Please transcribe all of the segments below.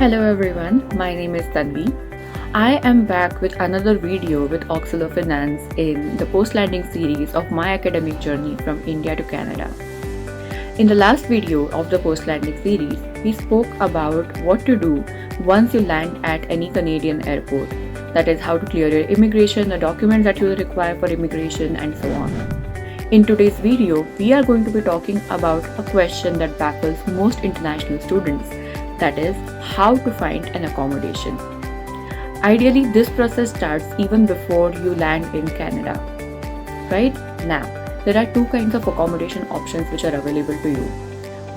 Hello everyone, my name is Tanvi. I am back with another video with Oxalo Finance in the post-landing series of my academic journey from India to Canada. In the last video of the post-landing series, we spoke about what to do once you land at any Canadian airport. That is how to clear your immigration, the documents that you will require for immigration and so on. In today's video, we are going to be talking about a question that baffles most international students, that is, how to find an accommodation. Ideally, this process starts even before you land in Canada. Right now, there are two kinds of accommodation options which are available to you.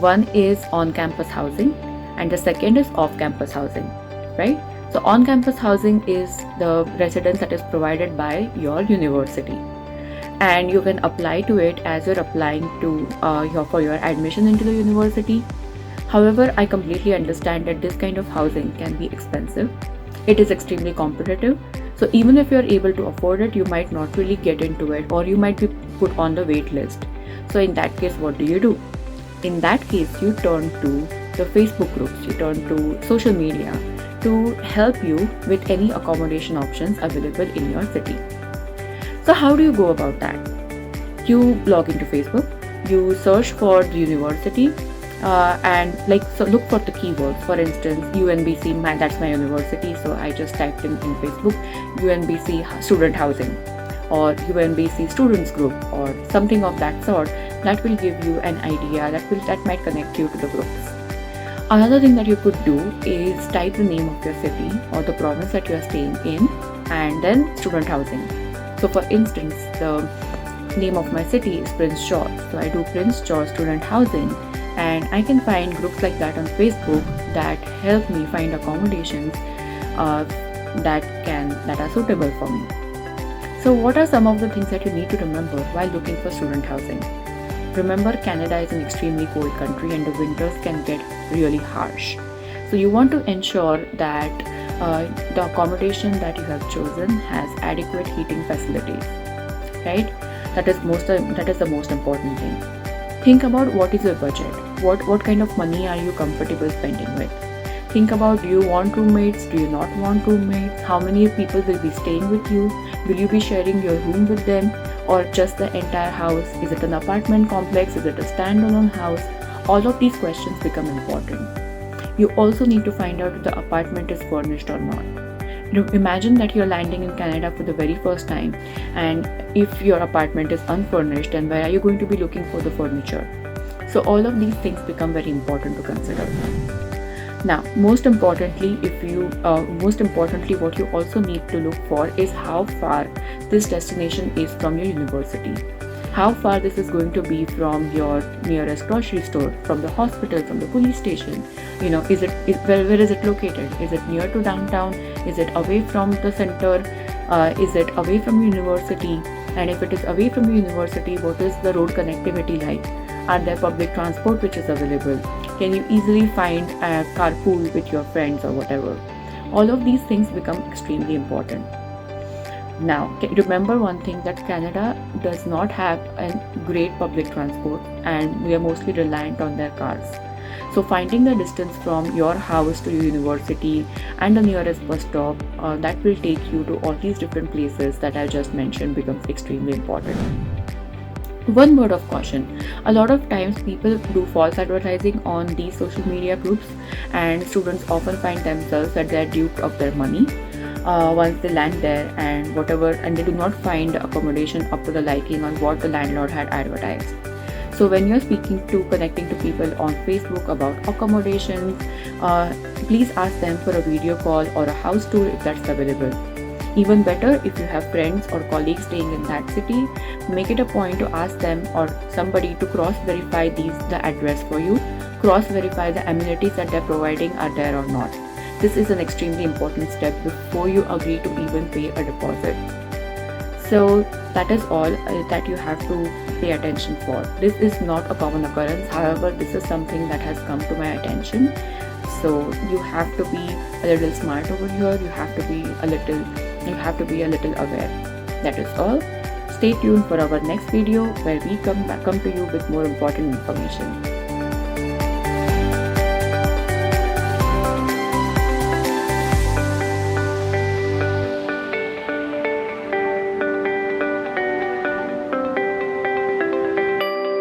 One is on-campus housing and the second is off-campus housing, right? So on-campus housing is the residence that is provided by your university, and you can apply to it as you're applying to for your admission into the university. However, I completely understand that this kind of housing can be expensive. It is extremely competitive. So even if you're able to afford it, you might not really get into it, or you might be put on the wait list. So in that case, what do? In that case, you turn to the Facebook groups, you turn to social media to help you with any accommodation options available in your city. So how do you go about that? You log into Facebook, you search for the university, and look for the keywords. For instance, UNBC, that's my university, so I just typed in Facebook UNBC student housing or UNBC students group or something of that sort. That will give you an idea, that might connect you to the groups. Another thing that you could do is type the name of your city or the province that you are staying in and then student housing. So for instance, the name of my city is Prince George, so I do Prince George student housing, and I can find groups like that on Facebook that help me find accommodations that are suitable for me. So what are some of the things that you need to remember while looking for student housing? Remember, Canada is an extremely cold country and the winters can get really harsh. So you want to ensure that the accommodation that you have chosen has adequate heating facilities, right? That is the most important thing. Think about what is your budget. What kind of money are you comfortable spending with? Think about, do you want roommates? Do you not want roommates? How many people will be staying with you? Will you be sharing your room with them or just the entire house? Is it an apartment complex? Is it a standalone house? All of these questions become important. You also need to find out if the apartment is furnished or not. Imagine that you're landing in Canada for the very first time, and if your apartment is unfurnished, then where are you going to be looking for the furniture? So all of these things become very important to consider. Now, most importantly, what you also need to look for is how far this destination is from your university. How far this is going to be from your nearest grocery store, from the hospital, from the police station. Where is it located? Is it near to downtown? Is it away from the center? Is it away from university? And if it is away from the university, what is the road connectivity like? Are there public transport which is available? Can you easily find a carpool with your friends or whatever? All of these things become extremely important. Now, remember one thing, that Canada does not have a great public transport and we are mostly reliant on their cars. So finding the distance from your house to your university and the nearest bus stop that will take you to all these different places that I just mentioned becomes extremely important. One word of caution, a lot of times people do false advertising on these social media groups and students often find themselves that they are duped of their money once they land there and they do not find accommodation up to the liking on what the landlord had advertised. So when you're connecting to people on Facebook about accommodations, please ask them for a video call or a house tour if that's available. Even better, if you have friends or colleagues staying in that city, make it a point to ask them or somebody to cross-verify the address for you, cross-verify the amenities that they're providing are there or not. This is an extremely important step before you agree to even pay a deposit. So that is all that you have to pay attention for. This is not a common occurrence. However, this is something that has come to my attention. So you have to be a little smart over here. You have to be a little aware. That is all. Stay tuned for our next video where we come to you with more important information.